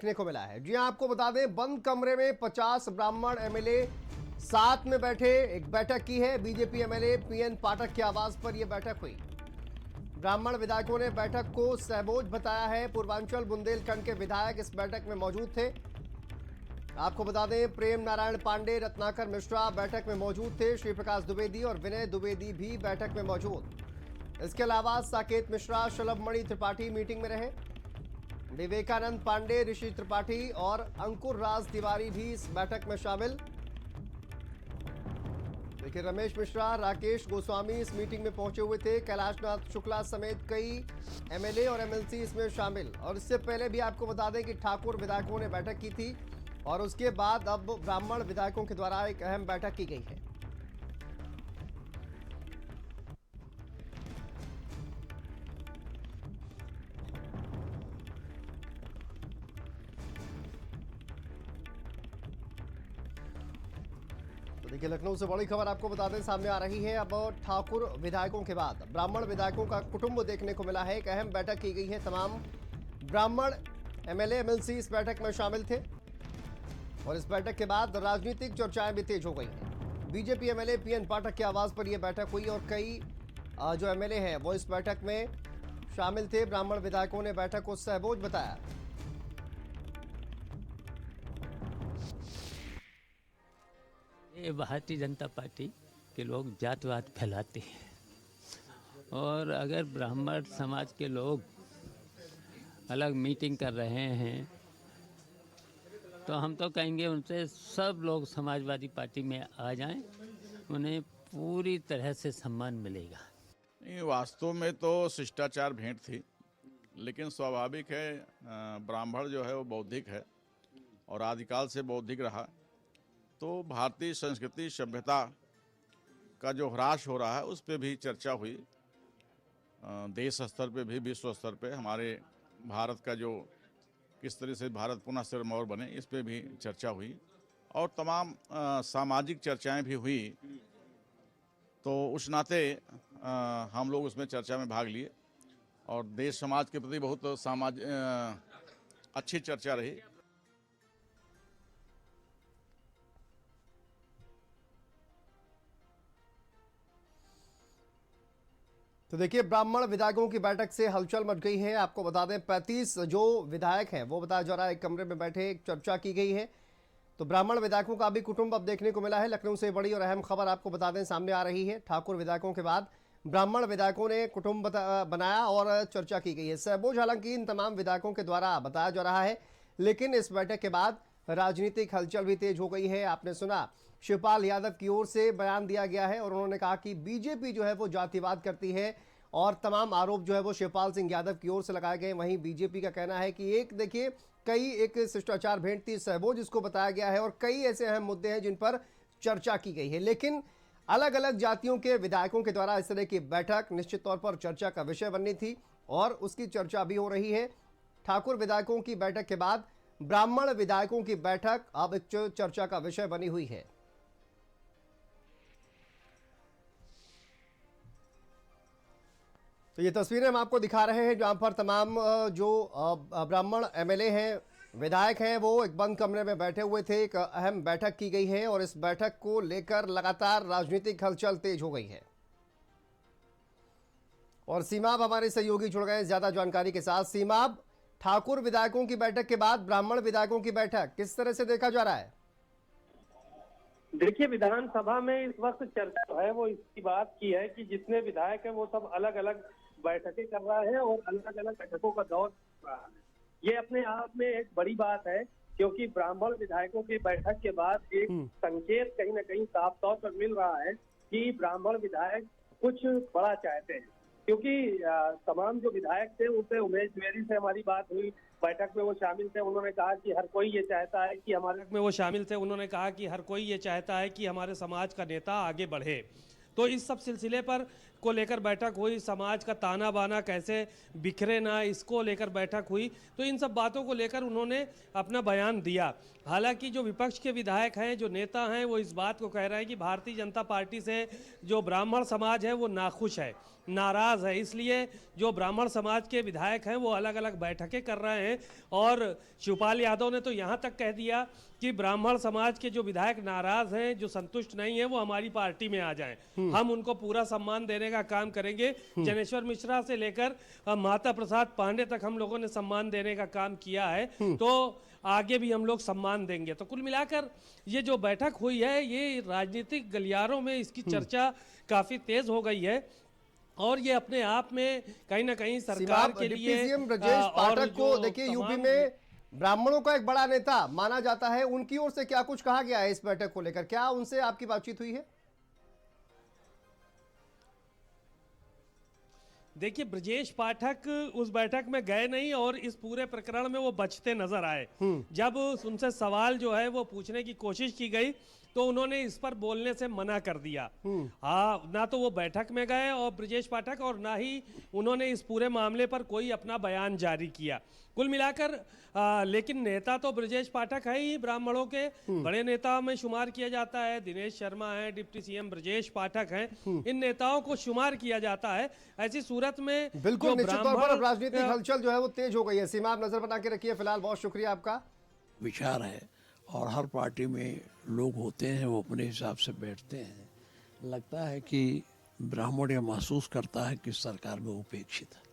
देखने को मिला है। जी हां, आपको बता दें बंद कमरे में 50 ब्राह्मण एमएलए साथ में बैठे एक बैठक की है। बीजेपी एमएलए पीएन पाठक के आवास पर यह बैठक हुई। ब्राह्मण विधायकों ने बैठक को सहबोज बताया है। पूर्वांचल बुंदेलखंड के विधायक इस बैठक में मौजूद थे। आपको बता दें प्रेम नारायण पांडे, रत्नाकर मिश्रा बैठक में मौजूद थे। श्री प्रकाश द्विवेदी और विनय द्विवेदी भी बैठक में मौजूद। इसके अलावा साकेत मिश्रा, शलभमणि त्रिपाठी मीटिंग में रहे। विवेकानंद पांडे, ऋषि त्रिपाठी और अंकुर राज तिवारी भी इस बैठक में शामिल। देखिए रमेश मिश्रा, राकेश गोस्वामी इस मीटिंग में पहुंचे हुए थे। कैलाशनाथ शुक्ला समेत कई एमएलए और एमएलसी इसमें शामिल। और इससे पहले भी आपको बता दें कि ठाकुर विधायकों ने बैठक की थी और उसके बाद अब ब्राह्मण विधायकों के द्वारा एक अहम बैठक की गई है। देखिए लखनऊ से बड़ी खबर आपको बता दें सामने आ रही है। अब ठाकुर विधायकों के बाद ब्राह्मण विधायकों का कुटुंब देखने को मिला है। एक अहम बैठक की गई है। तमाम ब्राह्मण एमएलए एमएलसी इस बैठक में शामिल थे और इस बैठक के बाद राजनीतिक चर्चाएं भी तेज हो गई हैं। बीजेपी एमएलए पीएन पाठक के आवास पर यह बैठक हुई और कई जो एमएलए हैं वो इस बैठक में शामिल थे। ब्राह्मण विधायकों ने बैठक को सहबोज बताया। ये भारतीय जनता पार्टी के लोग जातवाद फैलाते हैं और अगर ब्राह्मण समाज के लोग अलग मीटिंग कर रहे हैं तो हम तो कहेंगे उनसे सब लोग समाजवादी पार्टी में आ जाएं, उन्हें पूरी तरह से सम्मान मिलेगा। नहीं, वास्तव में तो शिष्टाचार भेंट थी, लेकिन स्वाभाविक है ब्राह्मण जो है वो बौद्धिक है और आदिकाल से बौद्धिक रहा। तो भारतीय संस्कृति सभ्यता का जो ह्रास हो रहा है उस पे भी चर्चा हुई। देश स्तर पे भी, विश्व स्तर पे हमारे भारत का जो किस तरह से भारत पुनः सिरमौर बने इस पे भी चर्चा हुई और तमाम सामाजिक चर्चाएं भी हुई। तो उस नाते हम लोग उसमें चर्चा में भाग लिए और देश समाज के प्रति बहुत अच्छी चर्चा रही। तो देखिए ब्राह्मण विधायकों की बैठक से हलचल मच गई है। आपको बता दें 35 जो विधायक हैं वो बताया जा रहा है एक कमरे में बैठे एक चर्चा की गई है। तो ब्राह्मण विधायकों का भी कुटुंब अब देखने को मिला है। लखनऊ से बड़ी और अहम खबर आपको बता दें सामने आ रही है। ठाकुर विधायकों के बाद ब्राह्मण विधायकों ने कुटुंब बनाया और चर्चा की गई है। सहबोज हालांकि इन तमाम विधायकों के द्वारा बताया जा रहा है, लेकिन इस बैठक के बाद राजनीतिक हलचल भी तेज हो गई है। आपने सुना शिवपाल यादव की ओर से बयान दिया गया है और उन्होंने कहा कि बीजेपी जो है वो जातिवाद करती है और तमाम आरोप जो है वो शिवपाल सिंह यादव की ओर से लगाए गए। वहीं बीजेपी का कहना है कि एक देखिए कई एक शिष्टाचार भेंट थी, सहबोज इसको बताया गया है और कई ऐसे अहम मुद्दे हैं जिन पर चर्चा की गई है। लेकिन अलग अलग जातियों के विधायकों के द्वारा इस तरह की बैठक निश्चित तौर पर चर्चा का विषय बननी थी और उसकी चर्चा भी हो रही है। ठाकुर विधायकों की बैठक के बाद ब्राह्मण विधायकों की बैठक अब एक चर्चा का विषय बनी हुई है। तो ये तस्वीरें हम आपको दिखा रहे हैं जहां पर तमाम जो ब्राह्मण एमएलए हैं, विधायक हैं, वो एक बंद कमरे में बैठे हुए थे। एक अहम बैठक की गई है और इस बैठक को लेकर लगातार राजनीतिक हलचल तेज हो गई है। और सीमाब हमारे सहयोगी जुड़ गए ज्यादा जानकारी के साथ। सीमाब, ठाकुर विधायकों की बैठक के बाद ब्राह्मण विधायकों की बैठक किस तरह से देखा जा रहा है? देखिए विधानसभा में इस वक्त चर्चा है वो इसकी बात की है कि जितने विधायक हैं वो सब अलग अलग बैठकें कर रहा है और अलग अलग बैठकों का दौर रहा है। ये अपने आप में एक बड़ी बात है क्योंकि ब्राह्मण विधायकों की बैठक के बाद एक संकेत कहीं ना कहीं साफ तौर पर मिल रहा है कि ब्राह्मण विधायक कुछ बड़ा चाहते हैं। क्योंकि तमाम जो विधायक थे उनसे उमेश द्विवेदी से हमारी बात हुई, बैठक में वो शामिल थे। उन्होंने कहा कि हर कोई ये चाहता है कि हमारे समाज का नेता आगे बढ़े। तो इस सब सिलसिले पर को लेकर बैठक हुई, समाज का ताना बाना कैसे बिखरे ना, इसको लेकर बैठक हुई। तो इन सब बातों को लेकर उन्होंने अपना बयान दिया। हालांकि जो विपक्ष के विधायक हैं, जो नेता हैं, वो इस बात को कह रहे हैं कि भारतीय जनता पार्टी से जो ब्राह्मण समाज है वो नाखुश है, नाराज़ है, इसलिए जो ब्राह्मण समाज के विधायक हैं वो अलग अलग बैठकें कर रहे हैं। और शिवपाल यादव ने तो यहाँ तक कह दिया कि ब्राह्मण समाज के जो विधायक नाराज हैं, जो संतुष्ट नहीं है, वो हमारी पार्टी में आ जाएं, हम उनको पूरा सम्मान देने का काम करेंगे। जनेश्वर मिश्रा से लेकर माता प्रसाद पांडे तक हम लोगों ने सम्मान देने का काम किया है, तो आगे भी हम लोग सम्मान देंगे। तो कुल मिलाकर ये जो बैठक हुई है, ये राजनीतिक गलियारों में इसकी चर्चा काफी तेज हो गई है और ये अपने आप में कहीं ना कहीं सरकार के लिए सीएम ब्रजेश पाठक को देखिए यूपी में ब्राह्मणों का एक बड़ा नेता माना जाता है, उनकी ओर से क्या कुछ कहा गया है इस बैठक को लेकर, क्या उनसे आपकी बातचीत हुई है? देखिए, ब्रजेश पाठक उस बैठक में गए नहीं और इस पूरे प्रकरण में वो बचते नजर आए। जब उनसे सवाल जो है वो पूछने की कोशिश की गई तो उन्होंने इस पर बोलने से मना कर दिया। हाँ, ना तो वो बैठक में गए और ब्रजेश पाठक, और ना ही उन्होंने इस पूरे मामले पर कोई अपना बयान जारी किया। कुल मिलाकर लेकिन नेता तो ब्रजेश पाठक है ही, ब्राह्मणों के बड़े नेताओं में शुमार किया जाता है। दिनेश शर्मा है, डिप्टी सीएम ब्रजेश पाठक हैं, इन नेताओं को शुमार किया जाता है। ऐसी सूरत में बिल्कुल निश्चित तौर पर अब राजनीतिक हलचल जो है वो तेज हो गई है। सीमा, आप नजर बना के रखिए। फिलहाल बहुत शुक्रिया आपका। विचार है और हर पार्टी में लोग होते हैं, वो अपने हिसाब से बैठते हैं। लगता है कि ब्राह्मण यह महसूस करता है कि सरकार में उपेक्षित है।